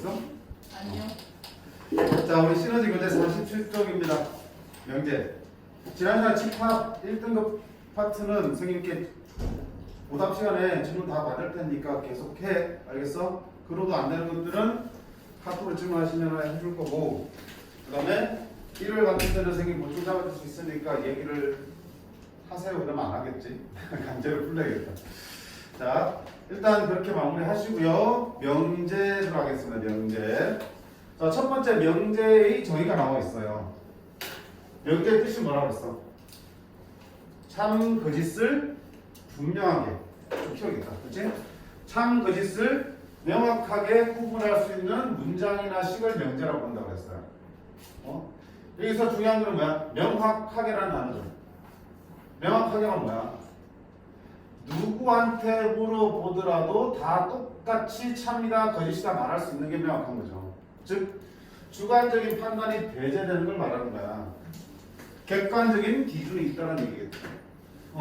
있어? 아니요. 자, 우리 시너지 교재 47쪽입니다. 명제. 지난달 집합 1등급 파트는 선생님께 오답 시간에 질문 다 받을 테니까 계속해. 알겠어? 그러도 안 되는 것들은 카톡으로 질문하시면 해줄 거고, 그 다음에 일요일 같은 때는 선생님 보충 잡아줄 수 있으니까 얘기를 하세요. 그러면 안 하겠지. 강제로 풀려야겠다. 자, 일단 그렇게 마무리 하시고요. 명제 들어가겠습니다. 명제. 자, 첫 번째 명제의 정의가 나와 있어요. 명제의 뜻이 뭐라고 했어? 참 거짓을 분명하게. 좀 키워야겠다. 그치? 참 거짓을 명확하게 구분할 수 있는 문장이나 식을 명제라고 본다고 했어요. 여기서 중요한 건 뭐야? 명확하게라는 단어죠. 명확하게가 뭐야? 누구한테 물어보더라도 다 똑같이 참이다 거짓이다 말할 수 있는 게 명확한 거죠. 즉 주관적인 판단이 배제되는 걸 말하는 거야. 객관적인 기준이 있다는 얘기겠죠.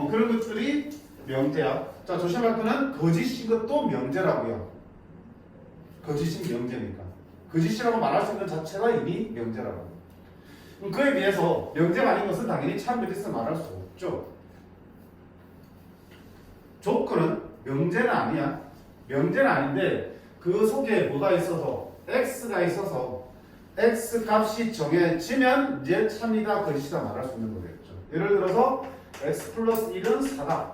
그런 것들이 명제야. 자, 조심할 거는 거짓인 것도 명제라고요. 거짓인 명제니까. 거짓이라고 말할 수 있는 자체가 이미 명제라고. 그에 비해서 명제가 아닌 것은 당연히 참 거짓을 말할 수 없죠. 조건은 명제는 아니야. 명제는 아닌데 그 속에 뭐가 있어서 x가 있어서 x 값이 정해지면 이제 참이다 거짓이다 말할 수 있는 거겠죠. 예를 들어서 x 플러스 1은 4다.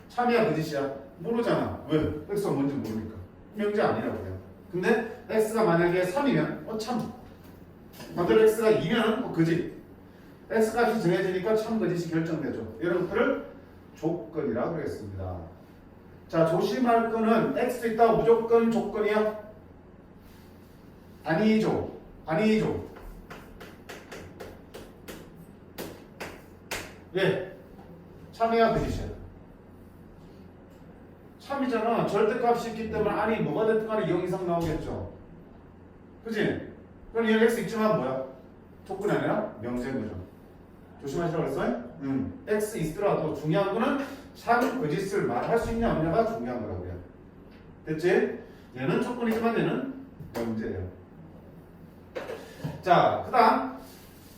참이야 거짓이야? 모르잖아. 왜? x가 뭔지 모르니까. 명제 아니라고 해요. 근데 x가 만약에 3이면 참. 반대로 x가 2면 거짓. x 값이 정해지니까 참 거짓이 결정되죠. 이런 것들을 조건이라고 하겠습니다. 자, 조심할 거는 x 있다고 무조건 조건이야? 아니죠. 아니죠. 예. 참이야 거짓이야. 참이잖아. 절대값이 있기 때문에 아니 뭐가 됐든 간에 0 이상 나오겠죠. 그치? 그럼 얘 x 있지만 뭐야? 조건이 아니라 명제인 거죠. 조심하시라고 그랬어요? x 있더라도 중요한 거는 참 거짓을 말할 수 있냐 없냐가 중요한 거라고요. 됐지? 얘는 조건이지만 얘는 명제예요. 자, 그 다음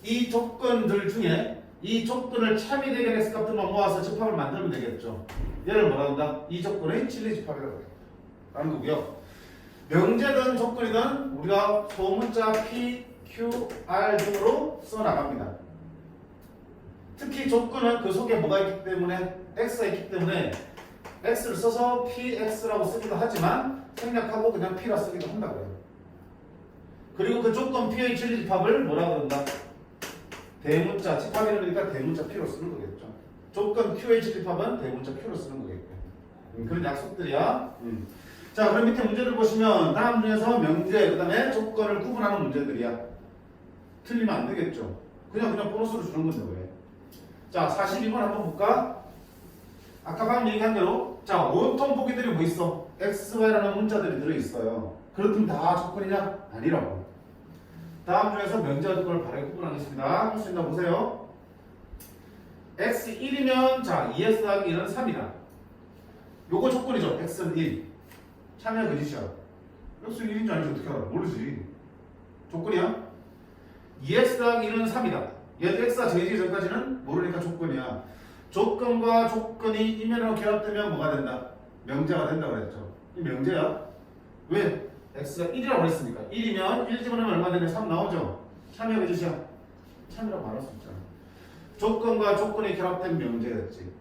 이 조건들 중에 이 조건을 참이 되게 x 값들만 모아서 집합을 만들면 되겠죠. 얘를 뭐라 한다? 이 조건의 진리 집합이라고 해요. 라는 거고요. 명제든 조건이든 우리가 소문자 P, Q, R 등으로 써나갑니다. 특히 조건은 그 속에 뭐가 있기 때문에 x가 있기 때문에 x를 써서 px라고 쓰기도 하지만 생략하고 그냥 p라 쓰기도 한다고요. 그리고 그 조건 p의 진리 집합을 뭐라고 그런다? 대문자 집합이라니까 대문자 p로 쓰는 거겠죠. 조건 q의 진리 집합은 대문자 q로 쓰는 거겠고요. 그런 약속들이야. 자, 그럼 밑에 문제를 보시면 다음 중에서 명제 그다음에 조건을 구분하는 문제들이야. 틀리면 안 되겠죠. 그냥 보너스로 주는 건데 왜? 자, 42번 한번 볼까? 아까 방금 얘기한 대로 자, 온통 보기들이 뭐 있어? x, y라는 문자들이 들어있어요. 그렇다면 다 조건이냐? 아니라고. 다음 중에서 명제와 조건을 바르게 구분하겠습니다. 할 수 있나 보세요. x 1이면 자, 2x 더하기 1은 3이다. 요거 조건이죠. x는 1. 참여 거짓이야. x 1인지 아닌지 어떻게 알아? 모르지. 조건이야? 2x 더하기 1은 3이다. 얘도 x가 정해지기 전까지는 모르니까 조건이야. 조건과 조건이 이면으로 결합되면 뭐가 된다? 명제가 된다고 그랬죠. 이 명제야. 왜? x가 1이라고 그랬으니까. 1이면 1 집어넣으면 얼마 되냐? 3 나오죠? 참여 거짓이야. 참이라고 말할 수 있잖아. 조건과 조건이 결합된 명제였지.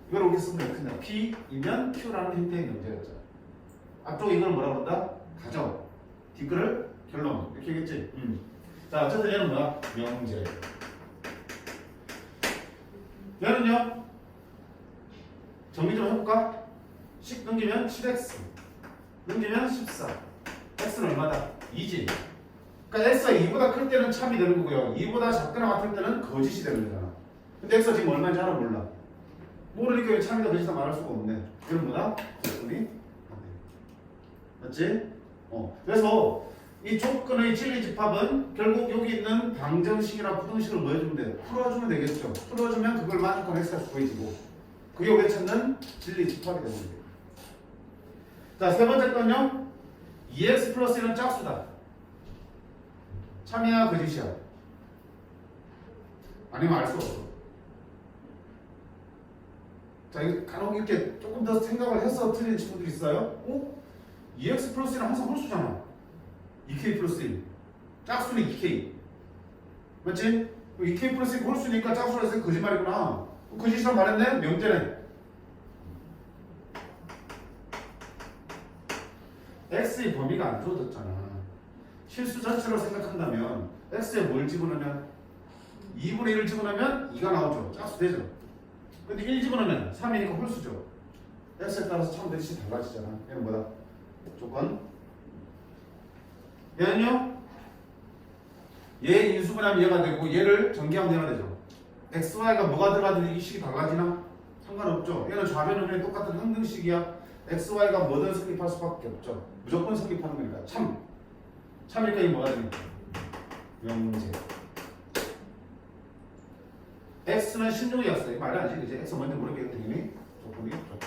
이걸 어떻게 쓰면 되냐? P이면 Q라는 형태의 명제였잖아. 앞쪽에 이걸 뭐라고 한다? 가정. 뒷글을 결론. 이렇게 하겠지? 자, 어쨌든 얘는 뭐야? 명제. 얘는요? 정리 좀 해볼까? 10 넘기면 7x. 넘기면 14. x는 얼마다? 2지. 그러니까 x가 2보다 클 때는 참이 되는 거고요. 2보다 작거나 같을 때는 거짓이 되는 거잖아. 근데 x가 지금 얼마인지 하나 몰라. 모르니까 왜 참이다 거짓이다 말할 수가 없네. 이런 거다? 조건이 안 돼. 맞지? 그래서 이 조건의 진리 집합은 결국 여기 있는 방정식이나 부등식을 뭐 해주면 돼? 풀어주면 되겠죠. 풀어주면 그걸 만족한 x가 구해지고 그게 우리가 찾는 진리 집합이 되는 거예요. 자, 세 번째 건요. 2x 플러스 1은 짝수다. 참이야 거짓이야? 아니면 알 수 없어. 자, 이거 간혹 이렇게 조금 더 생각을 해서 틀린 친구들이 있어요. 2x 플러스 1은 항상 홀수잖아. 2k 플러스 1. 짝수는 2k. 맞지? 2k 플러스 1 홀수니까 짝수라 해서 거짓말이구나. 거짓이란 말했네? 명제네. x의 범위가 안 주어졌잖아. 실수 자체로 생각한다면 x에 뭘 집어넣으면 2분의 1을 집어넣으면 2가 나오죠. 짝수 되죠. 근데 1 집어넣으면 3이니까 홀수죠. x에 따라서 참들이 달라지잖아. 얘는 뭐다? 조건. 얘는요? 얘 인수분해하면 얘가 되고 얘를 전개하면 얘가 되죠. x, y가 뭐가 들어가든 이 식이 달라지나? 상관없죠. 얘는 좌변으로 똑같은 항등식이야. x, y가 뭐든 성립할 수밖에 없죠. 무조건 성립하는 거니까. 참이니까 이 뭐가 되니? 명제. x는 신중의 약수. 말이 안 되지. x 먼저 물어보게 되니? 조건이겠죠.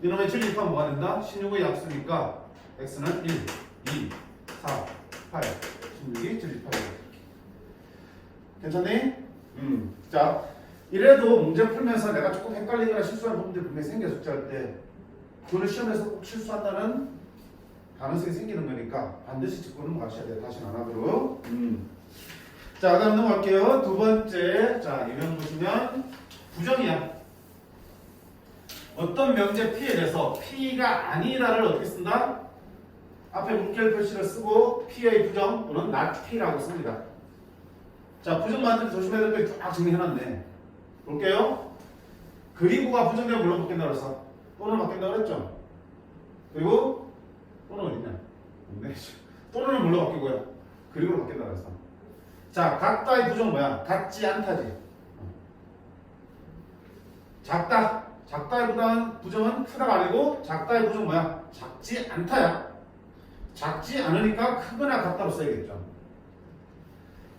이놈의 진리합하면 뭐가 된다? 신중의 약수니까 x는 1, 2, 4, 8, 16이 진리합하게 괜찮니? 자, 이래도 문제 풀면서 내가 조금 헷갈리거나 실수하는 부분들이 분명히 생겨 숙제할 때 그거는 시험에서 꼭 실수한다는 가능성이 생기는 거니까 반드시 짚고 넘어가셔야 돼요. 다시는 안 하도록. 자, 다음 넘어갈게요. 두 번째. 자, 이명 보시면 부정이야. 어떤 명제 P에 대해서 P가 아니다를 어떻게 쓴다? 앞에 물결 표시를 쓰고 P의 부정 또는 not P라고 씁니다. 자, 부정 만들 때 조심해야 될 거 쫙 정리해놨네. 볼게요. 그리고가 부정되면 물론 바뀐다 그래서 또는 바뀐다 그랬죠. 그리고 또는 어딨냐? 없네. 또는은 물론 바뀌고요. 그리고로 바뀐다 그래서. 자, 같다의 부정 뭐야? 같지 않다지. 작다. 작다의 부정은 크다가 아니고 작다의 부정 뭐야? 작지 않다야. 작지 않으니까 크거나 같다로 써야겠죠.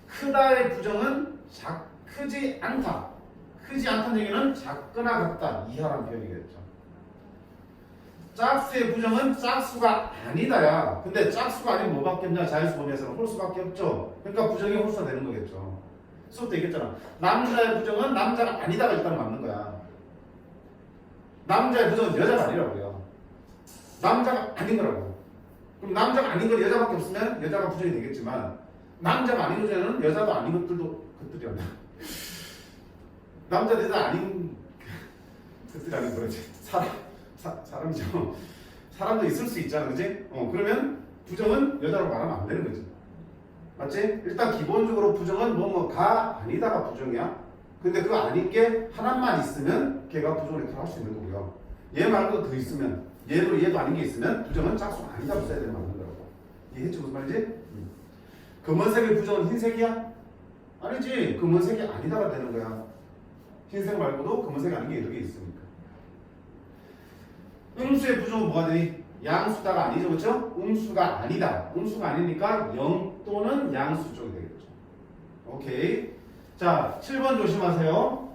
크다의 부정은 크지 않다. 크지 않다는 얘기는 작거나 같다. 이하라는 표현이겠죠. 짝수의 부정은 짝수가 아니다야. 근데 짝수가 아니면 뭐밖에 없냐? 자연수 범위에서는 홀수밖에 없죠. 그러니까 부정이 홀수가 되는 거겠죠. 수업 때 얘기했잖아. 남자의 부정은 남자가 아니다가 일단 맞는 거야. 남자의 부정은 여자가 아니라고요. 남자가 아닌 거라고. 그럼 남자가 아닌 건 여자밖에 없으면 여자가 부정이 되겠지만 남자가 아닌 것에는 여자도 아닌 것들도 것들이 아니야. 남자 여자 아닌 것들이 아닌 거지. 사람이죠. 사람도 있을 수 있잖아, 그지? 그러면 부정은 여자로 말하면 안 되는 거지. 맞지? 일단 기본적으로 부정은 뭐가 아니다가 부정이야. 근데 그 아닌 게 하나만 있으면 걔가 부정을 할 수 있는 거고요. 얘 말고 더 있으면 얘도 아닌 게 있으면 부정은 짝수가 아니다고 써야 되는 맞는 거라고. 이해했지 무슨 말이지? 검은색의 부정은 흰색이야? 아니지. 검은색이 아니다가 되는 거야. 흰색 말고도 검은색이 아닌 게 여러 개 있으니까. 음수의 부정은 뭐가 되니? 양수다가 아니죠, 그렇죠? 음수가 아니다. 음수가 아니니까 0 또는 양수 쪽이 되겠죠. 오케이. 자, 7번 조심하세요.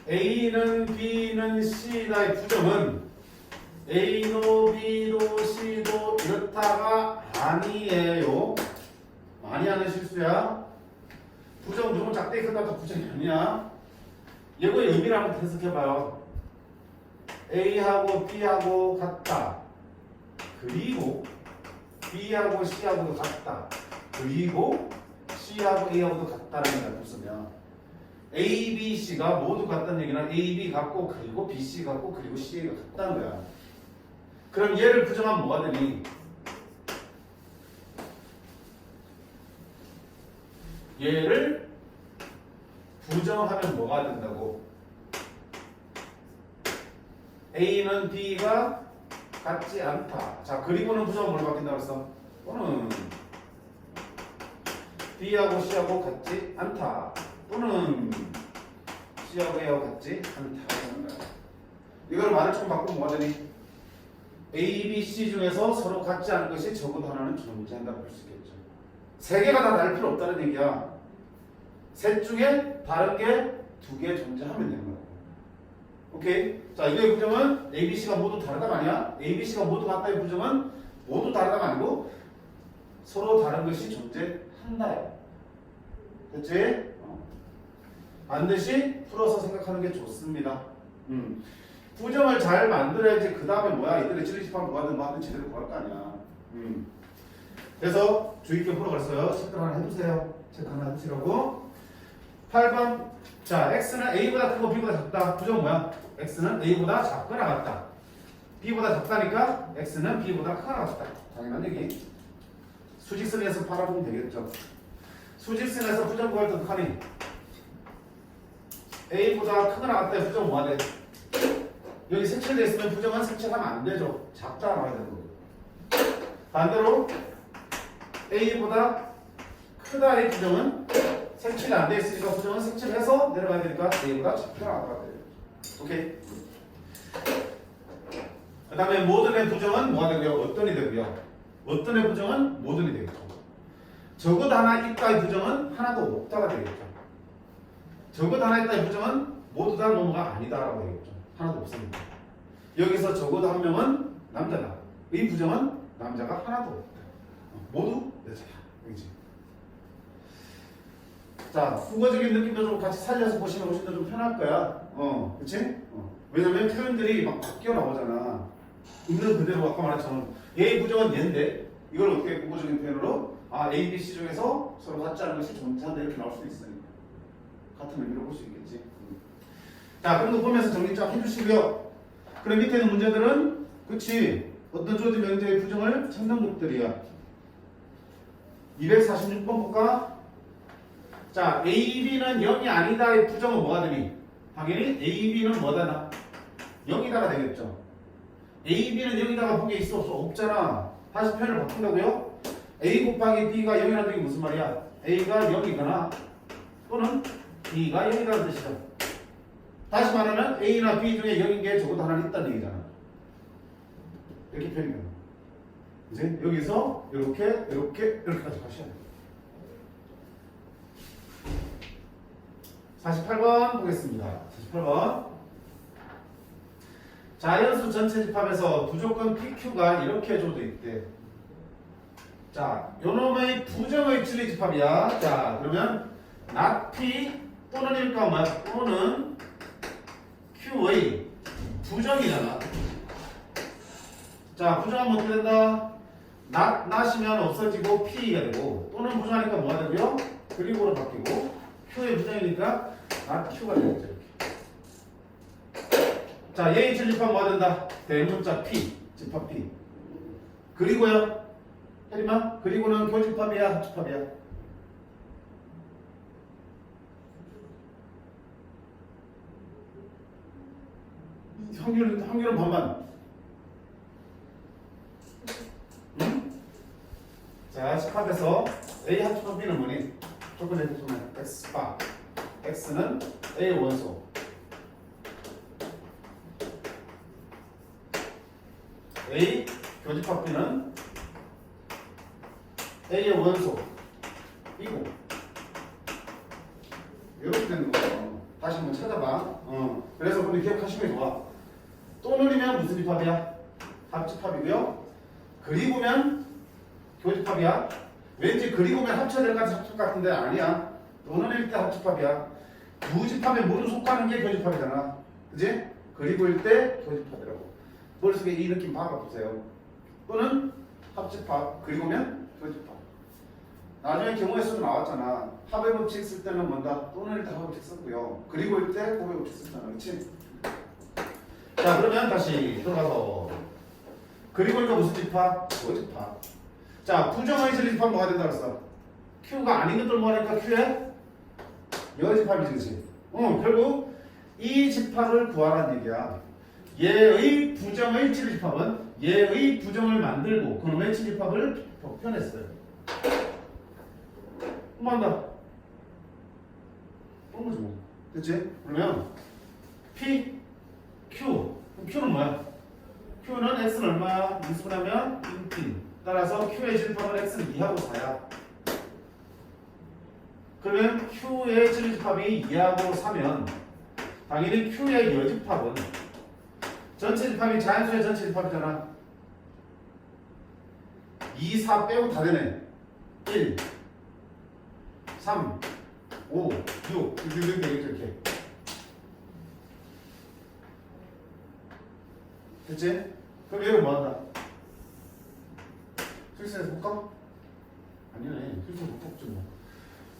A는 B는 C다의 부정은 A도 B도 C도 이렇다가 아니에요. 많이 하는 실수야. 부정 누군 작대 크다가 부정이 아니야. 이거의 의미를 한번 해석해봐요. A하고 B하고 같다. 그리고 B하고 C하고도 같다. 그리고 C하고 A하고도 같다라는 걸 쓰면 A, B, C가 모두 같다는 얘기는 A, B 같고 그리고 B, C 같고 그리고 C가 같다는 거야. 그럼 얘를 부정하면 뭐가 되니? 얘를 부정하면 뭐가 된다고? A는 B가 같지 않다. 자, 그리고는 부정은 뭘 바뀐다고 했어? 또는 B하고 C하고 같지 않다. 또는 C하고 A하고 같지 않다. 이걸 말을 좀 바꾸면 뭐가 되니? A, B, C 중에서 서로 같지 않은 것이 적어도 하나는 존재한다고 볼 수 있겠죠. 세 개가 다 다를 필요 없다는 얘기야. 셋 중에 다른 게 두 개 존재하면 되는 거야. 오케이? 자, 이거의 부정은 A, B, C가 모두 다르다 말이야. A, B, C가 모두 같다의 부정은 모두 다르다가 아니고 서로 다른 것이 존재한다. 됐지? 반드시 풀어서 생각하는 게 좋습니다. 부정을 잘 만들어야지 그 다음에 뭐야 이들이 칠리집합 뭐하든 뭐하든 제대로 구할 거 아니야. 그래서 주의 깊게 풀어갔어요. 체크 하나 해주세요. 체크 하나 해주시라고. 8번. 자, x는 a보다 크고 b보다 작다. 부정 뭐야? x는 a보다 작거나 같다. b보다 작다니까 x는 b보다 크거나 같다. 당연한 얘기. 수직선에서 바라보면 되겠죠. 수직선에서 부정 구할 때 어떡하니? a보다 크거나 같다. 부정 뭐가 돼? 여기 색칠되어 있으면 부정은 색칠하면 안 되죠. 작다 나와야 되는 거고. 반대로 a보다 크다의 부정은 색칠이 안 되어 있으니까 부정은 색칠해서 내려가야 되니까 a보다 작다 나와야 돼요. 오케이. 그 다음에 모든의 부정은 뭐가 되고요? 어떤이 되고요? 어떤의 부정은 모든이 되겠죠. 적어도 하나 있다의 부정은 하나도 없다가 되겠죠. 적어도 하나 있다의 부정은 모두 다 뭐뭐가 아니다라고 되겠죠. 하나도 없습니다. 여기서 적어도 한 명은 남자다. 이 부정은 남자가 하나도 없다. 모두 여자야. 그렇지? 자, 국어적인 느낌도 좀 같이 살려서 보시면 훨씬 더 좀 편할 거야. 그렇지? 왜냐면 표현들이 막 바뀌어 나오잖아. 있는 그대로 아까 말했처럼 얘의 부정은 얘인데 이걸 어떻게 국어적인 표현으로 A, B, C 중에서 서로 같지 않은 것이 존재한다 이렇게 나올 수도 있으니까 같은 의미로 볼 수 있겠지. 자, 그런 거 보면서 정리 쫙 해주시고요. 그럼 밑에 있는 문제들은 그치 어떤 주어진 명제의 부정을 찾는 것들이야. 246번 볼까? 자, A, B는 0이 아니다의 부정은 뭐가 되니? 당연히 A, B는 뭐다? 0이다가 되겠죠. A, B는 0이다가 본 게 있어 없어? 없잖아. 다시 표현을 바꾼다고요? A 곱하기 B가 0이라는 게 무슨 말이야? A가 0이거나 또는 B가 0이라는 뜻이죠. 다시 말하면 A나 B 중에 0인 게 적어도 하나 있다는 얘기잖아. 이렇게 표현해요. 이제 여기서 이렇게까지 가셔야 돼요. 48번 보겠습니다. 48번. 자연수 전체 집합에서 부조건 PQ가 이렇게 주어져 있대. 자, 요놈의 부정의 진리 집합이야. 자, 그러면 not P 또는 일까 뭐야? 또는 Q의 부정이잖아. 자, 부정하면 어떻게 된다? not이면 없어지고 P가 되고 또는 부정하니까 뭐가 되고요? 그리고로 바뀌고 Q의 부정이니까 not Q가 되겠죠. 이렇게. 자, 얘의 집합 뭐가 된다? 대문자 P, 집합 P. 그리고요. 혜림아, 그리고는 교집합이야, 합집합이야? 확률은 반반. 응? 자, 집합에서 A 합집합 B는 뭐니? 조건에 보면 X바. X는 A의 원소. A 교집합 B는 A의 원소. 이고. 이렇게 되는 거예요. 다시 한번 찾아봐. 그래서 우리 기억하시면 좋아. 또는이면 무슨 집합이야? 합집합이고요. 그리고면 교집합이야. 왠지 그리고면 합쳐야 될 것 같은 합집 같은데 아니야. 또는일 때 합집합이야. 두 집합에 모두 속하는 게 교집합이잖아. 그지? 그리고일 때 교집합이라고. 머릿속에 이 느낌 박아보세요. 또는 합집합, 그리고면 교집합. 나중에 경우의 수도 나왔잖아. 합의 법칙 쓸 때는 뭔가 또는일 때 합의 법칙 썼고요. 그리고일 때 곱의 법칙 썼잖아. 그치? 자, 그러면 다시 들어가서 그리고니까 무슨 집합? 교집합. 자, 부정의 진리집합 뭐가 된다 그랬어? Q가 아닌 것들 뭐하니까 Q에 여집합이지, 그치? 결국 이 집합을 구하라는 얘기야. 얘의 부정의 진리집합은 얘의 부정을 만들고 그놈의 진리집합을 표현했어요. 한다. 그런 거지 뭐. 그치? 그러면 P, Q. 그럼 Q는 뭐야? Q는 X는 얼마야? 미수분하면 인핀. 따라서 Q의 진리집합은 X는 2하고 4야. 그러면 Q의 진리집합이 2하고 4면 당연히 Q의 여집합은 전체 집합이 자연수의 전체 집합이잖아. 2, 4 빼고 다 되네. 1, 3, 5, 6 이렇게. 됐지? 그럼 얘를 뭐 한다? 수익선에서 볼까? 아니네. 수익선 못 뽑죠 뭐.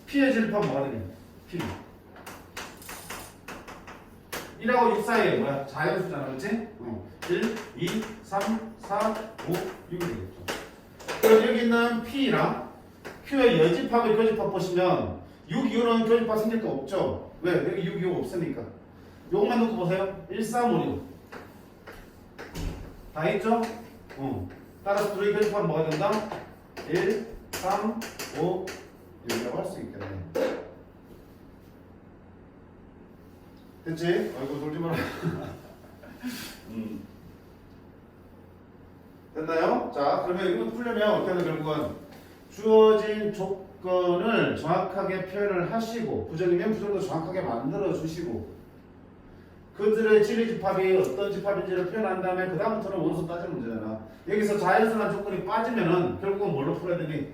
P의 진입하면 뭐가 되겠냐? P. 1하고 6 사이에 뭐야? 자연수잖아, 그렇지? 1, 2, 3, 4, 5, 6이 되겠죠. 그럼 여기 있는 P랑 Q의 여집합의 교집합 보시면 6, 2는 교집합 생길 거 없죠? 왜? 여기 6, 2 없으니까. 요것만 놓고 보세요. 1, 3, 5, 6. 다 있죠? 따라서 둘의 교집합은 뭐가 된다? 1, 3, 5, 6이라고 할 수 있겠네. 됐지? 아이고 놀지 마라. 됐나요? 자, 그러면 이거 풀려면 어떻게 하는 결국은 주어진 조건을 정확하게 표현을 하시고 부정이면 부정도 정확하게 만들어 주시고 그들의 진리집합이 어떤 집합인지를 표현한 다음에 그 다음부터는 원수 따지는 문제잖아. 여기서 자연스러운 조건이 빠지면은 결국은 뭘로 풀어야 되니?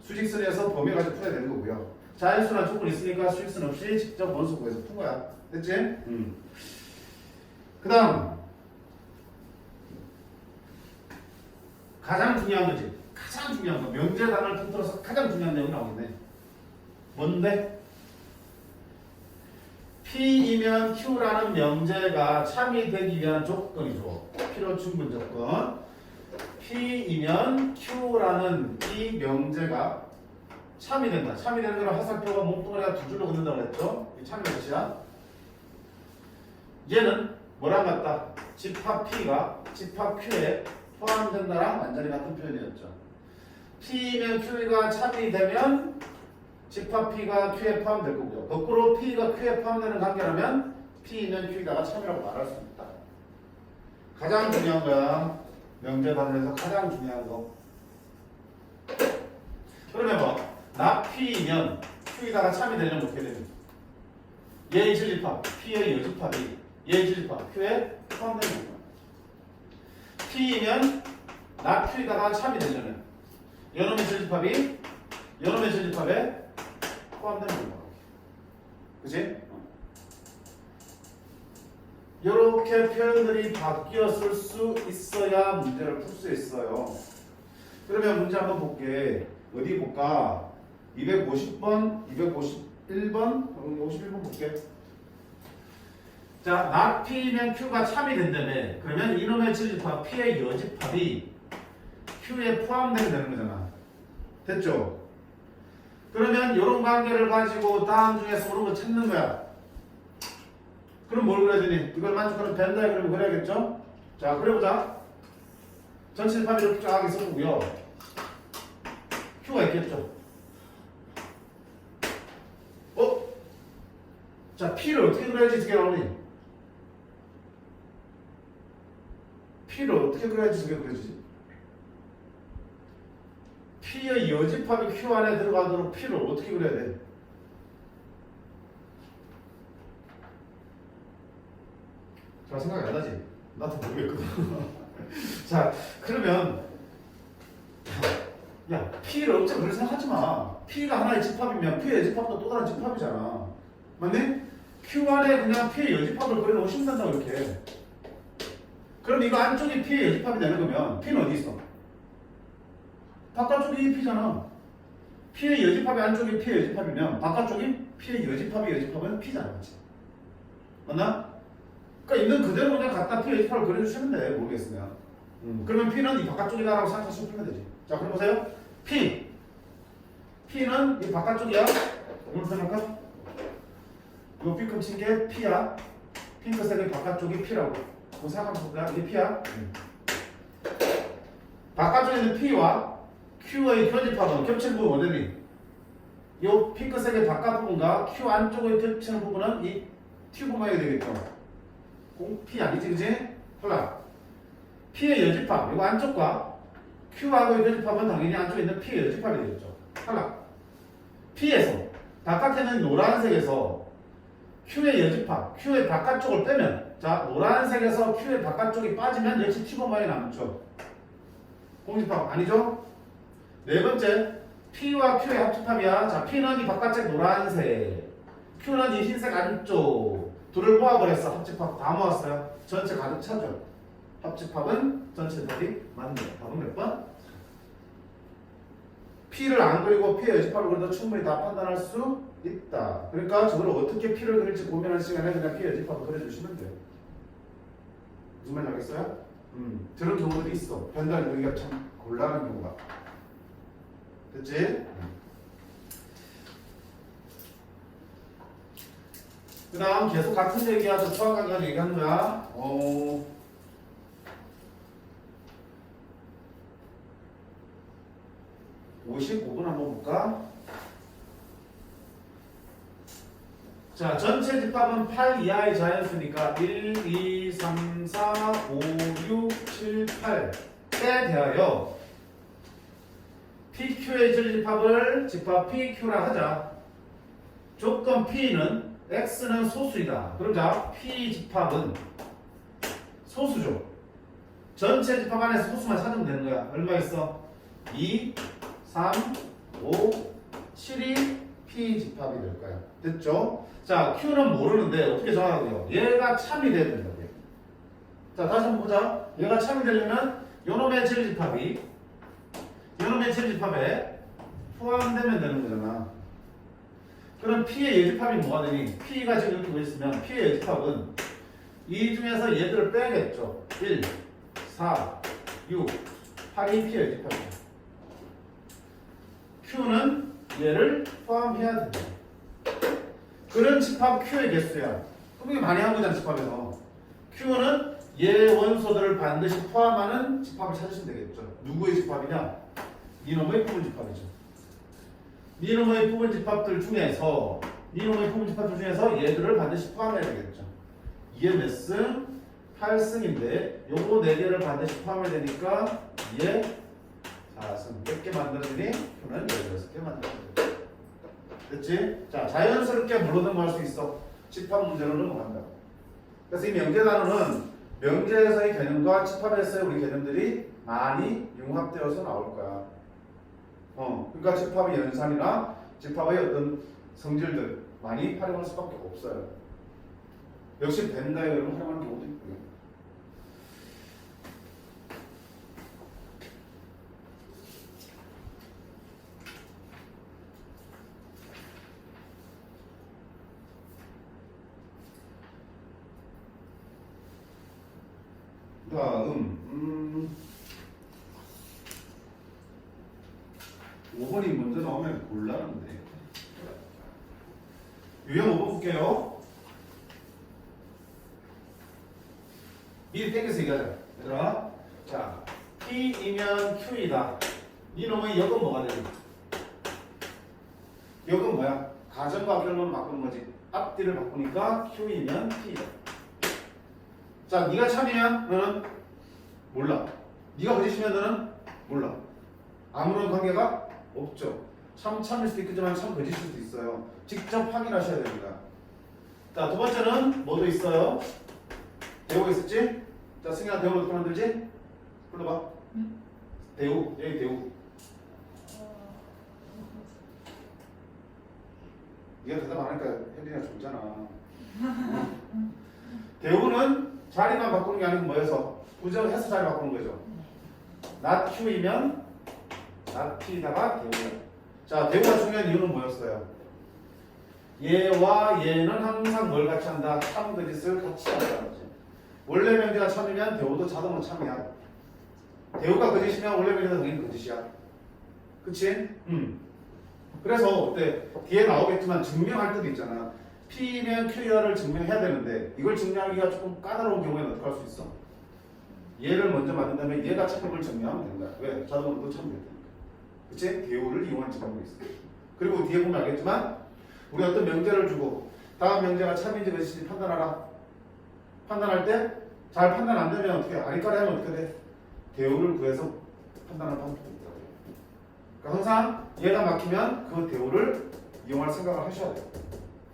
수직선에서 범위 가지고 풀어야 되는 거고요. 자연수란 조건이 있으니까 수직선 없이 직접 원수 구해서 푼 거야. 됐지? 그 다음 가장 중요한 거지. 가장 중요한 거. 명제단을 통틀어서 가장 중요한 내용이 나오겠네. 뭔데? P이면 Q라는 명제가 참이 되기 위한 조건이죠. 필요 충분 조건. P이면 Q라는 이 명제가 참이 된다. 참이 되는 거는 화살표가 몸뚱아리가 두 줄로 긋는다고 했죠. 이 참이 것이야. 얘는 뭐랑 같다? 집합 P가 집합 Q에 포함된다랑 완전히 같은 표현이었죠. P면 Q가 참이 되면 집합 P가 Q에 포함될 거고요. 거꾸로 P가 Q에 포함되는 관계라면 P면 Q다가 참이라고 말할 수 있다. 가장 중요한 거야. 명제단에서 가장 중요한 거. 그러면 뭐? 나 P이면 Q에다가 참이 되려면 어떻게 되니? 얘의 진립합, P의 여집합이 얘의 진립합, Q에 포함되는 거야. P이면 나 Q에다가 참이 되려면 요놈의 진립합이 요놈의 진립합에 포함되는 거야. 그치? 이렇게 표현들이 바뀌었을 수 있어야 문제를 풀 수 있어요. 그러면 문제 한번 볼게. 어디 볼까? 250번, 251번, 51번 볼게. 자, 나 P면 Q가 참이 된다며. 그러면 이놈의 진립합 P의 여집합이 Q에 포함되면 되는 거잖아. 됐죠? 그러면 이런 관계를 가지고 다음 중에서 옳은 거 찾는 거야. 그럼 뭘 그려야 되니? 이걸 만족하는 벤 다이그램을 그려야겠죠? 자, 그려보자. 전치집합이 이렇게 쫙 있을 거고요. Q가 있겠죠? 자, P를 어떻게 그려야지 저게 나오니? P를 어떻게 그려야지 저게 그려지지? P의 여집합이 Q 안에 들어가도록 P를 어떻게 그려야 돼? 잘 생각이 안 나지? 나도 모르겠거든. 자, 그러면 야, P를 어째 그렇게 생각하지 마. P가 하나의 집합이면 P의 여집합도 또 다른 집합이잖아. 맞네? Q 안에 그냥 P의 여집합을 그려놓으시면 된다고 이렇게. 그럼 이거 안쪽이 P의 여집합이 되는 거면 P는 어디 있어? 바깥쪽이 P잖아. P의 여집합이 안쪽이 P의 여집합이면 바깥쪽이 P의 여집합의 여집합은 P잖아. 그렇지? 맞나? 그러니까 있는 그대로 그냥 갖다 P의 여집합을 그려주시면 돼. 모르겠으면. 그러면 P는 이 바깥쪽이다라고 생각하시면 풀면 되지. 자, 그럼 보세요. P는 이 바깥쪽이야. 오늘 생각할까? 요 P금 친 게 P야. 핑크색의 바깥쪽이 P라고. 그거 생각하면 볼까요? 이게 P야. 바깥쪽에 있는 P와 Q의 교집합은 겹치는 부분 어디니? 요 핑크색의 바깥 부분과 Q 안쪽의 겹치는 부분은 이 튜브 모양이 되겠죠. 공 P 아니지, 그지? 콜라. P의 여집합, 이거 안쪽과 Q하고의 교집합은 당연히 안쪽에 있는 P의 여집합이 되겠죠. 탈락. P에서 바깥에 있는 노란색에서 Q의 여집합, Q의 바깥쪽을 빼면 자, 노란색에서 Q의 바깥쪽이 빠지면 역시 튜브 모양이 남죠. 공집합 아니죠? 네 번째 P와 Q의 합집합이야. 자, P는 이 바깥색 노란색, Q는 이 흰색 안쪽 둘을 모아버렸어. 합집합 다 모았어요. 전체 가득 차죠. 합집합은 전체 답이 맞네. 답은 몇 번? P를 안 그리고 P의 여집합을 그려도 충분히 다 판단할 수 있다. 그러니까 저걸 어떻게 P를 그릴지 고민하는 시간에 그냥 P의 여집합을 그려주시면 돼요. 무슨 말인지 알겠어요? 저런 경우들이 있어. 변달 그리기가 참 곤란한 경우가. 됐지? 그 다음 계속 같은 얘기야. 저 수학까지 얘기하는 거야. 55분 한번 볼까? 자, 전체 집합은 8 이하의 자연수니까 1, 2, 3, 4, 5, 6, 7, 8에 대하여 PQ의 전집합을 집합 PQ라 하자. 조건 P는 X는 소수이다. 그러자 P 집합은 소수죠. 전체 집합 안에서 소수만 찾으면 되는 거야. 얼마 있어? 2, 3, 5, 7이 P 집합이 될 거야. 됐죠? 자, Q는 모르는데 어떻게 정하라고요? 얘가 참이 돼야 된다고요. 자, 다시 한번 보자. 얘가 참이 되려면 요놈의 전집합이 요놈의 전집합에 포함되면 되는 거잖아. 그럼 P의 예집합이 뭐가 되니? P가 지금 이렇게 보였으면 P의 예집합은 이 중에서 얘들을 빼야겠죠. 1, 4, 6, 8이 P의 예집합이야. Q는 얘를 포함해야 된다. 그런 집합 Q의 개수야. 그럼 이게 많이 한 거잖아, 집합에서. Q는 얘 원소들을 반드시 포함하는 집합을 찾으시면 되겠죠. 누구의 집합이냐? 니놈의 부분 집합이죠. 니놈의 부분 집합들 중에서 얘들을 반드시 포함해야 되겠죠. 2의 몇 승? 8승인데 요거 4개를 반드시 포함해야 되니까 2의 4승. 몇 개 만들어지니? Q는 16개 만들어지니. 됐지? 자, 자연스럽게 물로 넘어갈 수 있어. 집합 문제로 넘어간다. 그래서 이 명제 단어는 명제에서의 개념과 집합에서의 우리 개념들이 많이 융합되어서 나올 거야. 그러니까 집합의 연산이나 집합의 어떤 성질들 많이 활용할 수밖에 없어요. 역시 벤다에 여러분 활용하는 경우도 있고요. 다음 5번이 먼저 나오면 곤란한데 유형 5번 볼게요. 미리 땡겨서 얘기하자. 얘들아, 자, P이면 Q이다. 이놈의 역은 뭐가 되니? 역은 뭐야? 가정과 결론을 바꾸는 거지. 앞뒤를 바꾸니까 Q이면 P이다. 자, 네가 참이면 너는 몰라. 네가 거짓이면 너는 몰라. 아무런 관계가 없죠. 참일 수도 있겠지만 참 거짓일 수도 있어요. 직접 확인하셔야 됩니다. 자, 두 번째는 뭐도 있어요? 대우가 있었지? 자, 승희야, 대우 어떻게 만들지? 불러봐. 대우, 여기 대우. 네가 대답 안 하니까 혜린이가 좋잖아. 대우는 자리만 바꾸는 게 아니고 뭐여서? 부정해서 자리 바꾸는 거죠. not Q이면 not P다가 대우야. 자, 대우가 중요한 이유는 뭐였어요? 얘와 얘는 항상 뭘 같이 한다? 참 거짓을 같이 한다는 거지. 원래 명제가 참이면 대우도 자동으로 참이야. 대우가 거짓이면 원래 명제가 당연히 거짓이야. 그치? 그래서 어때? 뒤에 나오겠지만 증명할 때도 있잖아. P면 Q를 증명해야 되는데 이걸 증명하기가 조금 까다로운 경우에는 어떻게 할 수 있어? 얘를 먼저 만든 다음에 얘가 참인 걸 증명하면 된다. 왜? 자동으로 또 참되니까. 그치? 대우를 이용한 증명이 있어. 그리고 뒤에 보면 알겠지만 우리 어떤 명제를 주고 다음 명제가 참인지 거짓인지 판단하라. 판단할 때 잘 판단 안 되면 어떻게 아리까리 하면 어떻게 돼? 대우를 구해서 판단할 방법이 있더라고요. 그러니까 항상 얘가 막히면 그 대우를 이용할 생각을 하셔야 돼요.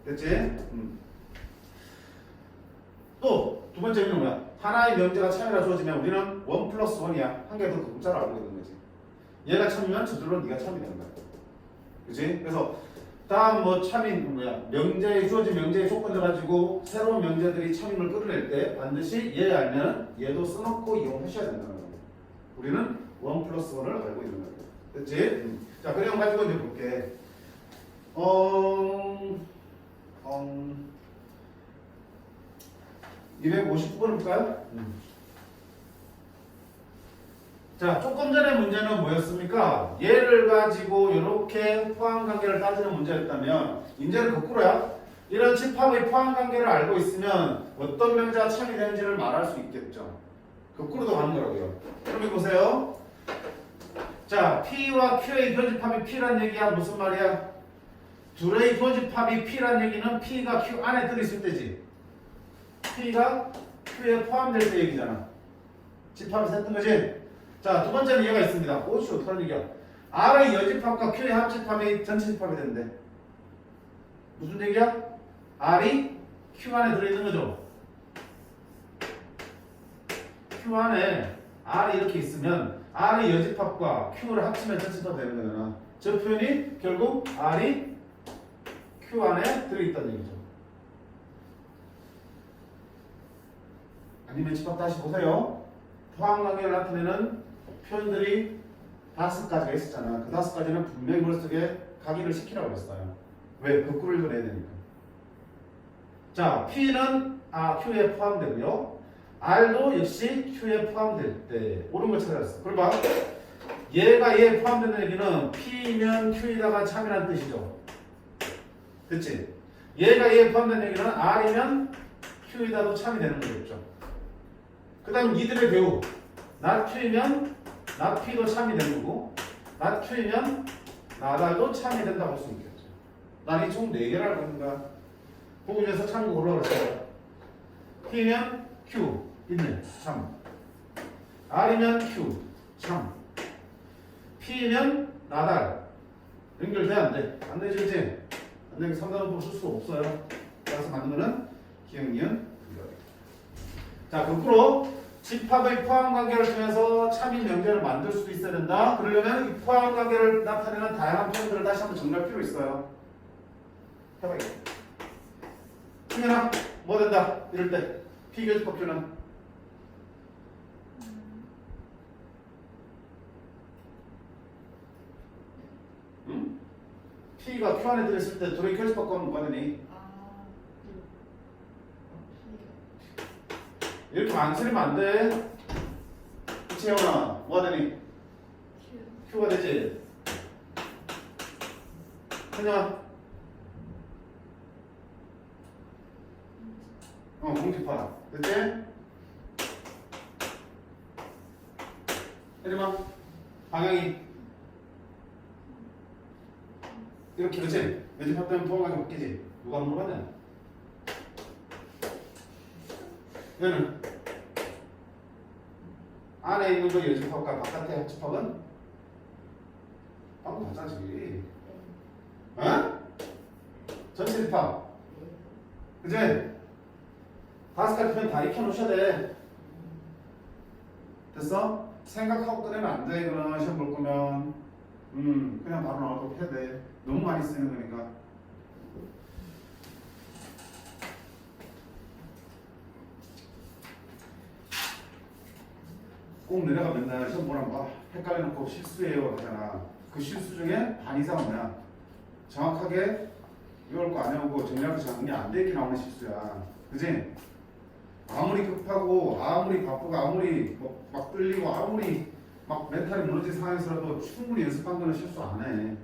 됐지? 또 두 번째 의미는 뭐야? 하나의 명제가 참이라 주어지면 우리는 1 플러스 1이야. 한 개 더 문자로 알고 있는 거지. 얘가 참이면 저절로 네가 참이 되는 거야. 그치? 그래서 다음 뭐 참인 뭐야? 명제에 주어진 명제의 조건을 가지고 새로운 명제들이 참임을 끌어낼 때 반드시 얘 알면 얘도 써놓고 이용하셔야 된다는 거야. 우리는 1 플러스 1을 알고 있는 거야. 됐지? 자, 그냥 가지고 이제 볼게. 259번 볼까요? 자, 조금 전에 문제는 뭐였습니까? 얘를 가지고 이렇게 포함관계를 따지는 문제였다면 이제는 거꾸로야. 이런 집합의 포함관계를 알고 있으면 어떤 명제가 참이 되는지를 말할 수 있겠죠. 거꾸로도 가는 거라고요. 그럼 여기 보세요. 자, P와 Q의 교집합이 P란 얘기야. 무슨 말이야? 둘의 교집합이 P란 얘기는 P가 Q 안에 들어있을 때지. P가 Q에 포함될 때 얘기잖아. 집합에서 했던 거지. 자, 두 번째는 얘가 있습니다. 오씨, 어떡하는 얘기야? R의 여집합과 Q의 합집합이 전체 집합이 되는데 무슨 얘기야? R이 Q 안에 들어있는 거죠. Q 안에 R이 이렇게 있으면 R의 여집합과 Q를 합치면 전체 집합이 되는 거잖아. 저 표현이 결국 R이 Q 안에 들어있다는 얘기죠. 아니면 집합 다시 보세요. 포함관계를 나타내는 표현들이 5가지가 있었잖아. 그 5가지는 분명히 머릿속에 각인을 시키라고 했어요. 왜? 거꾸로 읽어내야 되니까. 자, P는 Q에 포함되고요. R도 역시 Q에 포함될 때 옳은 걸 찾아냈어. 그럼 봐. 얘가 얘에 포함되는 얘기는 P면 Q에다가 참이라는 뜻이죠. 그치? 얘가 얘에 포함되는 얘기는 R이면 Q에다도 참이 되는 거겠죠. 그 다음 이들의 배우 not Q이면 not P도 참이 되는 거고 not Q이면 not R도 참이 된다고 할 수 있겠죠. 난 이 총 4개를 알고 있는 거야. 보기 위해서 참고 올라갔어요. P면 Q 있네. 참. R이면 Q 참. P면 not R 연결돼 안 돼? 안 되지 그치? 안 되면 3단원으로 쓸 수가 없어요. 따라서 만든 거는 기억니은 자, 거꾸로 집합의 포함관계를 통해서 참인 명제를 만들 수도 있어야 된다. 그러려면 이 포함관계를 나타내는 다양한 표현들을 다시 한번 정리할 필요 있어요. 해봐야겠다. 승현아, 뭐 된다? 이럴 때 P교집합 표현은 응? P가 Q 안에 들어있을 때 둘의 교집합과는 뭐가 되니? 이렇게 망설이면 안 돼. 그치, 혜원아? 뭐가 되니? Q가 되지? 그냥 공집하라. 됐지? 혜림아, 방향이 이렇게, 그치? 여집합 때문에 포함하게 바뀌지? 누가 물어봤냐? 얘는 안에 있는 거 여집합과 바깥의 합집합은 방금 봤잖지. 어? 전체 집합. 그치? 5가지 표현 다 익혀놓으셔야 돼. 됐어? 생각하고 꺼내면 안 돼. 이거는 시험 볼 거면 그냥 바로 나오도록 해야 돼. 너무 많이 쓰는 거니까. 꼭 너네가 맨날 시험 보라면 막 헷갈려놓고 실수해요 하잖아. 그 실수 중에 반 이상은 뭐야? 정확하게 이걸 거 안 해오고 정리하고 정리 안 되게 나오는 실수야. 그지? 아무리 급하고 아무리 바쁘고 아무리 막 끌리고 아무리 막 멘탈이 무너진 상황에서라도 충분히 연습한 거는 실수 안 해.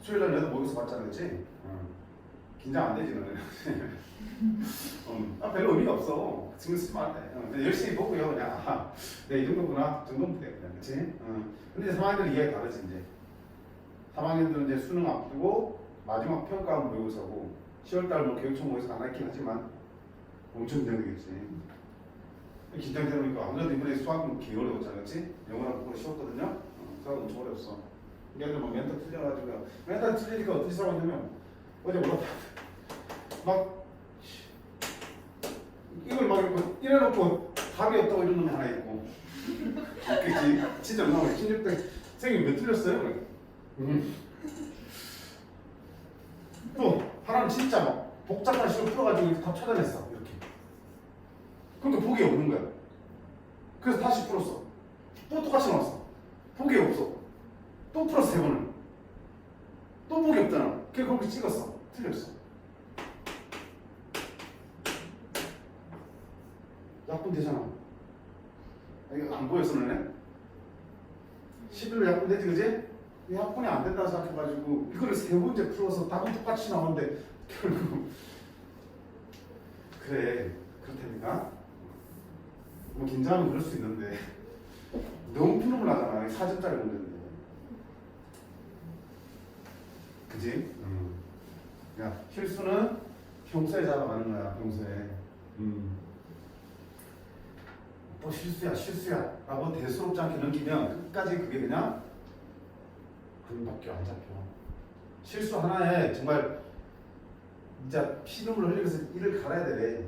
수요일날 내가 모여서 봤잖아, 그치? 긴장 안 되지, 너네. 별로 의미가 없어. 신경 쓰지 마. 열심히 보고요, 그냥. 이 정도구나. 정도면 돼, 그냥. 그치? 근데 3학년들은 이해가 다르지, 이제. 3학년들은 이제 수능 앞두고 마지막 평가 모의고사고 10월달 뭐 교육청 모의고사 안 하긴 하지만 엄청 긴장되겠지. 긴장되니까 아무래도 이번에 수학은 개 어려웠잖아, 그치? 영어랑 그거 쉬웠거든요. 생각하기 엄청 어렵어. 얘들 막 멘탈 틀려가지고 멘탈 틀리니까 어떻게 생각하냐면 어제 몰라 막 이걸 막 이래놓고 답이 없다고 이런 놈이 하나 있고 그치? 진짜 나 16대 선생님 몇 틀렸어요? 그래. 또 하나는 진짜 막 복잡한 식으로 풀어가지고 답 찾아냈어 이렇게. 그러니까 보기 없는 거야. 그래서 다시 풀었어. 또 똑같이 나왔어. 보기 없어. 또 풀었어 3번을. 또 보기 없잖아. 그래 그렇게 찍었어. 틀렸어. 약분 되잖아. 이거 안 보였어 너네? 11로 약분 되지 그지? 약분이 안 된다고 생각해가지고 이거를 3문제 풀어서 답은 똑같이 나오는데 결국 그래 그렇다니까. 뭐 긴장하면 그럴 수 있는데 너무 푸름을 하잖아. 4점짜리 문제인데 그지? 야 실수는 평소에 잡아가는 거야. 평소에 또 실수야 라고 대수롭지 않게 넘기면 끝까지 그게 그냥 그림밖에 안 잡혀. 실수 하나에 정말 진짜 피눈물 흘리면서 이를 갈아야 돼.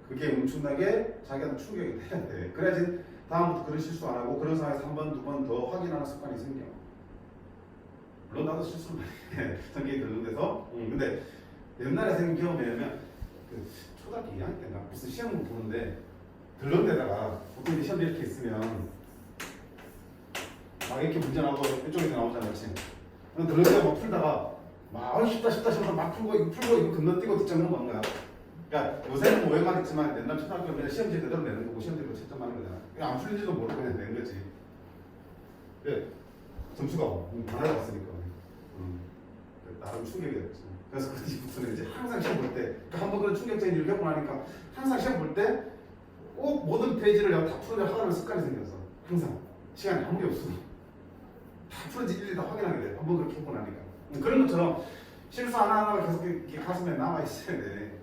그게 엄청나게 자기한테 충격이 돼야 돼. 그래야지 다음부터 그런 실수 안 하고 그런 상황에서 한 번, 두 번 더 확인하는 습관이 생겨. 물론 나도 실수를 많이 해. 성격이 들는 데서. 근데 옛날에 생긴 경험이 뭐냐면 그 초등학교 2학년 때인가 무슨 시험을 보는데 들른 데다가 보통 시험이 이렇게 있으면 막 이렇게 문제 나오고 이쪽에서 나오잖아. 그렇지? 들른 데가 막 풀다가 막 쉽다 싶어서 막 풀고 이거 건너뛰고 뒷장는 건 거야. 그러니까 요새는 뭐 오해만 있지만 옛날 초등학교는 시험지 그대로 내는 거고 시험지로 채점 하는 거잖아. 안 풀린지도 모르고 그냥 낸 거지. 그래 점수가 많이 왔으니까 나름 충격이 됐지. 그래서 그 뒤부터는 이제 항상 시험 볼 때 한번 그런 충격적인 일을 겪고 나니까 항상 시험 볼 때 꼭 모든 페이지를 내가 다 풀어내려 하는 습관이 생겼어. 항상 시간이 아무리 없어도 다 풀어지 일일이 다 확인하게 돼. 한번 그렇게 해보고 나니까. 그런 것처럼 실수 하나하나가 계속 이렇게 가슴에 남아 있어야 돼.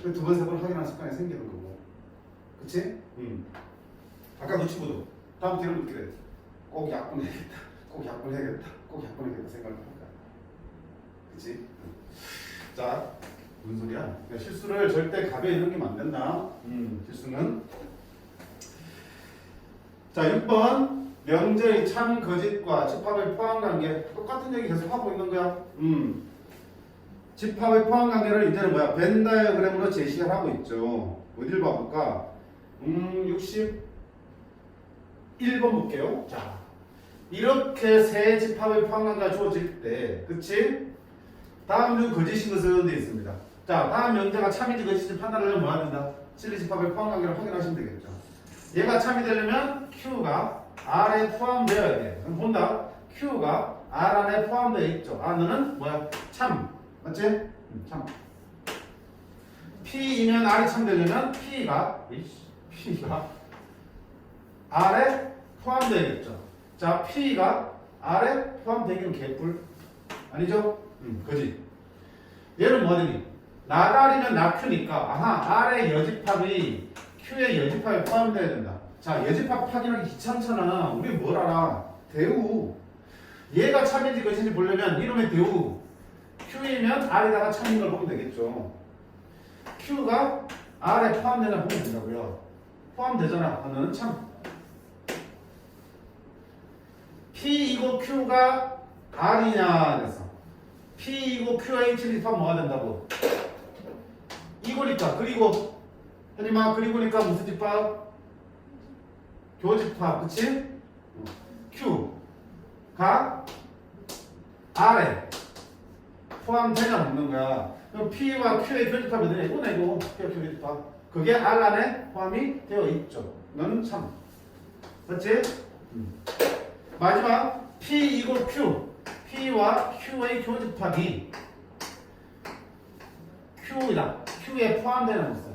두 번, 세 번 확인하는 습관이 생기는 거고. 그치? 아까 노치보도 다음부터 이런 거 그래. 꼭 약분해야겠다. 꼭 약분해야겠다. 꼭 약분해야겠다 생각을 할까. 그치? 자, 무슨 소리야? 그러니까 실수를 절대 가벼이 넘기면 안 된다. 실수는. 자, 6번. 명제의 참, 거짓과 집합의 포함관계. 똑같은 얘기 계속 하고 있는 거야. 집합의 포함관계를 이제는 뭐야? 벤 다이어그램으로 제시를 하고 있죠. 어딜 봐볼까? 61번 볼게요. 자, 이렇게 세 집합의 포함관계가 주어질 때, 그치? 다음 중 거짓인 것은 돼 있습니다. 자, 다음 명제가 참인지 거짓인지 판단하려면 뭐 해야 된다? 진리 집합의 포함관계를 확인하시면 되겠죠. 얘가 참이 되려면 Q가 R에 포함되어야 돼. 그럼 본다. Q가 R 안에 포함되어 있죠. 너는 뭐야? 참. 맞지? 참. P이면 R이 참되려면 P가 R에 포함되어야겠죠. 자, P가 R에 포함되기는 개뿔. 아니죠? 그지? 얘는 뭐니? 나달이면 나Q니까 R의 여집합이 Q의 여집합에 포함되어야 된다. 자, 여집합 확인하기 귀찮잖아. 우리 뭘 알아? 대우. 얘가 참인지 거짓인지 보려면 이름의 대우. Q이면 R에다가 참인 걸 보면 되겠죠. Q가 R에 포함되나 보면 된다고요. 포함되잖아. 너는 참. P이고 Q가 R이냐 그래서 P이고 Q의 집합 뭐가 된다고? 이거니까. 그리고 현이마 그리고니까 무슨 집합? 교집합. 그치? Q가 R에 포함되냐 묻는 거야. 그럼 P와 Q의 교집합이 되네. 이거네 이거. Q의 교집합. 그게 R 안에 포함이 되어 있죠. 너는 참. 맞지? 마지막 P 이고 Q. P와 Q의 교집합이 Q이다. Q에 포함되는 것은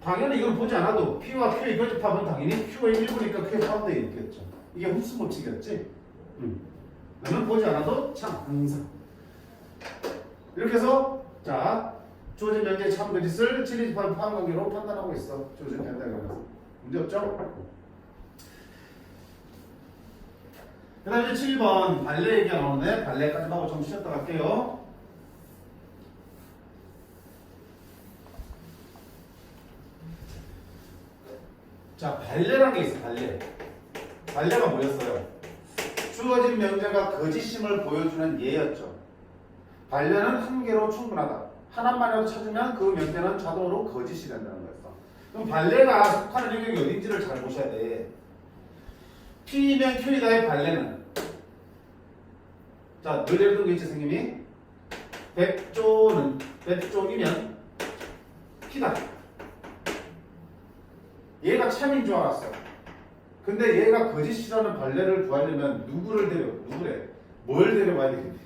당연히 이걸 보지 않아도 P와 Q의 교집합은 당연히 Q의 일부니까 Q에 포함되어 있겠죠. 이게 흡수 법칙이었지? 너는 보지 않아도 참 항상 이렇게 해서 자 주어진 명제의 참 거짓을 진리 집합 포함관계로 판단하고 있어. 주어진 명제에 관해서 문제 없죠? 그 다음에 7번 발레 얘기가 나오는데 발레까지 하고 좀 쉬었다 갈게요. 자, 발레라는 게 있어. 발레가 뭐였어요? 주어진 명제가 거짓임을 보여주는 예였죠. 발레는 한 개로 충분하다. 하나만이라도 찾으면 그 명제는 자동으로 거짓이 된다는 거였어. 그럼 발레가 속하는 영역이 어딘지를 잘 보셔야 돼. P면 Q이다의 발레는, 자, 늘 예를 들면 있지 선생님이 100조이면 P다. 얘가 참인 줄 알았어. 근데 얘가 거짓이라는 발레를 구하려면 누구래? 뭘 데려와야 되겠니?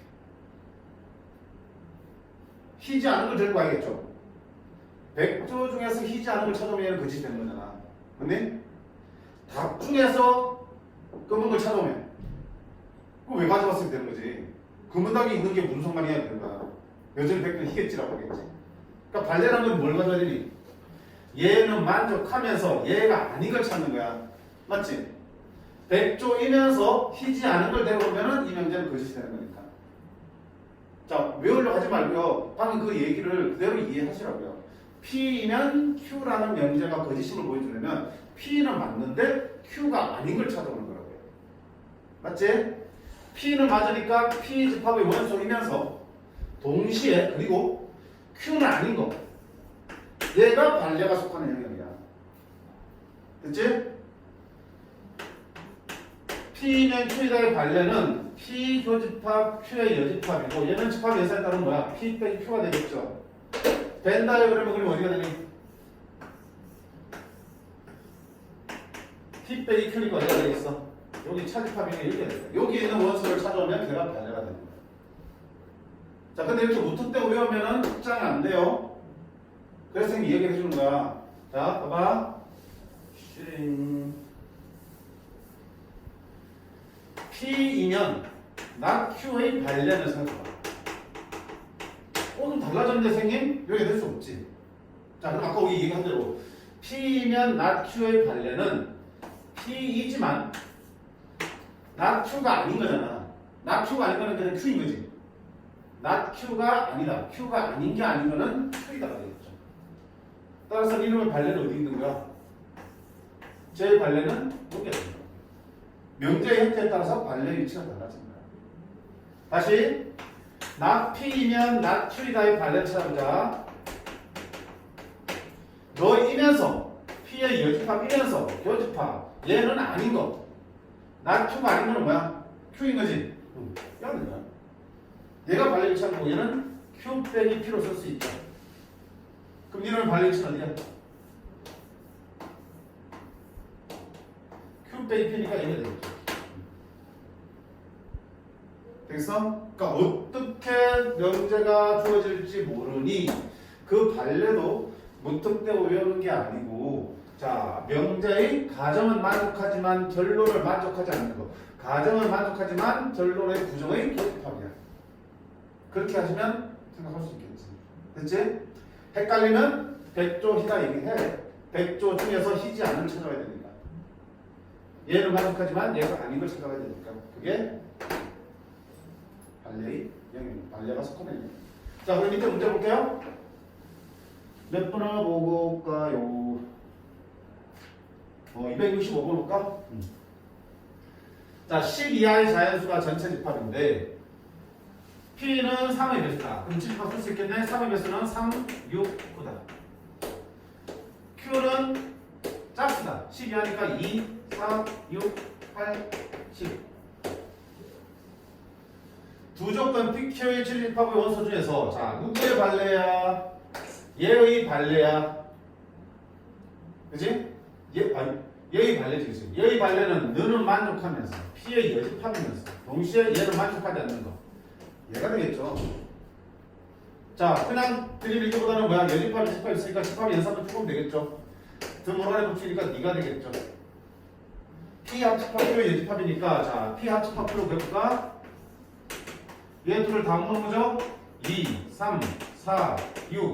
희지 않은 걸 데리고 와야겠죠. 100조 중에서 희지 않은 걸 찾아오면 얘는 거짓이 되는 거잖아. 근데 답 중에서 검은 걸 찾아오면 그거 왜 가져왔으면 되는 거지. 검은닭이 있는 게 무슨 상관이야 되는 거야. 여전히 100조 희겠지라고 하겠지. 그러니까 발레라는 건 뭘 가져야 되니? 얘는 만족하면서 얘가 아닌 걸 찾는 거야. 맞지? 100조이면서 희지 않은 걸 데려오면은 이 명제는 거짓이 되는 거니까. 자, 외우려고 하지 말고요. 방금 그 얘기를 그대로 이해하시라고요. P면 Q라는 명제가 거짓임을 보여주려면 P는 맞는데 Q가 아닌 걸 찾아오는 거라고요. 맞지? P는 맞으니까 P 집합의 원소이면서 동시에 그리고 Q는 아닌 거. 얘가 발레가 속하는 영역이야. 됐지? P면 Q이다의 발레는 P 교집합 Q의 여집합이고 얘는 집합 예사에 따른 뭐야? P 빼기 Q가 되겠죠. 벤다이어 그러면 그럼 어디가 되니? P 빼기 Q니까 어디가 되겠어? 여기 차집합이니까 이렇게 되겠어. 여기 있는 원소를 찾아오면 걔가 발레가 되는 거야. 자, 근데 이렇게 무턱대고 외우면은 숙장이 안 돼요. 그래서 선생님이 얘기해 주는 거야. 자, 봐봐. P이면 나 Q의 발레를 생각해봐. 좀 달라졌는데 선생님? 여기 될 수 없지. 자, 그럼 아까 우리 얘기한 대로 P면 나 Q의 발레는 P이지만 나 Q가 아닌 거잖아. 나 Q가 아닌 거는 그냥 Q인 거지. 나 Q가 아니다. Q가 아닌 게 아닌 거는 Q이다가 되겠죠. 따라서 이놈의 발레는 어디 있는 거야? 제 발레는 여기에 있는 거야. 명제의 형태에 따라서 발레 위치가 달라집니다. 다시 나 P이면 나 Q이다의 발레를 찾아보자. 너이면서 P의 여집합이면서 교집합 얘는 아닌 거. 나 Q가 아닌 거는 뭐야? Q인 거지. 야는 거야. 얘가 발레 위치하는 거 얘는 Q 빼기 P로 쓸 수 있다. 그럼 이런 발레 위치는 어디야? Q 빼기 P니까 얘가 되겠죠. 되겠어? 그러니까 어떻게 명제가 주어질지 모르니 그 발레도 무턱대고 외우는 게 아니고, 자, 명제의 가정은 만족하지만 결론을 만족하지 않는 거. 가정은 만족하지만 결론의 부정의 교집합이야. 그렇게 하시면 생각할 수 있겠지. 됐지? 헷갈리면 100조 희다 얘기해. 100조 중에서 희지 않은 걸 찾아와야 되니까. 얘는 만족하지만 얘가 아닌 걸 찾아와야 되니까. 그게 발레의 영역입니다. 발레가 속하는 영역. 자, 그럼 밑에 문제 볼게요. 몇 번을 보고 올까요? 265번 볼까? 자, 10 이하의 자연수가 전체 집합인데 P는 3의 배수다. 그럼 집합 쓸 수 있겠네. 3의 배수는 3, 6, 9다. Q는 짝수다. 10 이하니까 2, 4, 6, 8, 10. 두 조건 PQ의 집합의 원소 중에서 자, 누구의 발레야? 얘의 발레야. 그치? 얘의 발레지. 얘의 발레는 너는 만족하면서 P의 여집합이면서 동시에 얘는 만족하지 않는 거. 얘가 되겠죠. 자, 그냥 드림 읽기보다는 뭐야? 여집합, 집합 있으니까 집합 연산도 조금 되겠죠. 드모라의 법칙이니까 네가 되겠죠. P 합집합 Q의 여집합이니까 자, P 합집합 Q로 배울까? 얘 둘을 다 모으는 거죠? 2, 3, 4, 6,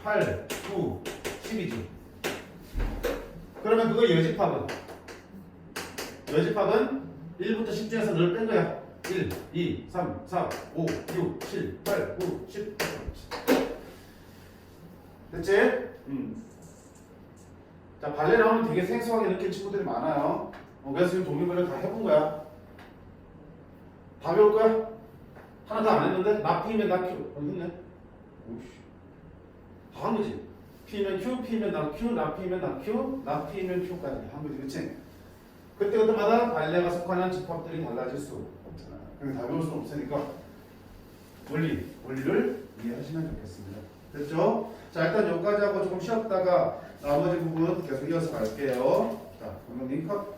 8, 9, 10이죠. 그러면 그거 여집합은 1부터 10 중에서 늘 뺀 거야. 1, 2, 3, 4, 5, 6, 7, 8, 9, 10. 됐지? 자, 발레 나오면 되게 생소하게 느낀 친구들이 많아요. 그래서 지금 동기부여 다 해본 거야. 다 배울 거야? 하나 다 안 했는데? 나 P면 나 Q. 했네? 오씨. 다 한 거지. P면 Q, P면 나 Q, 나 P면 나 Q, 나 P면 Q까지 한 거지. 그치? 그때그때마다 발레가 속하는 집합들이 달라질 수 없잖아. 그냥 다 배울 수는 없으니까 원리를 이해하시면 좋겠습니다. 됐죠? 자, 일단 여기까지 하고 조금 쉬었다가 나머지 부분 계속 이어서 갈게요. 자, 감독님 컷.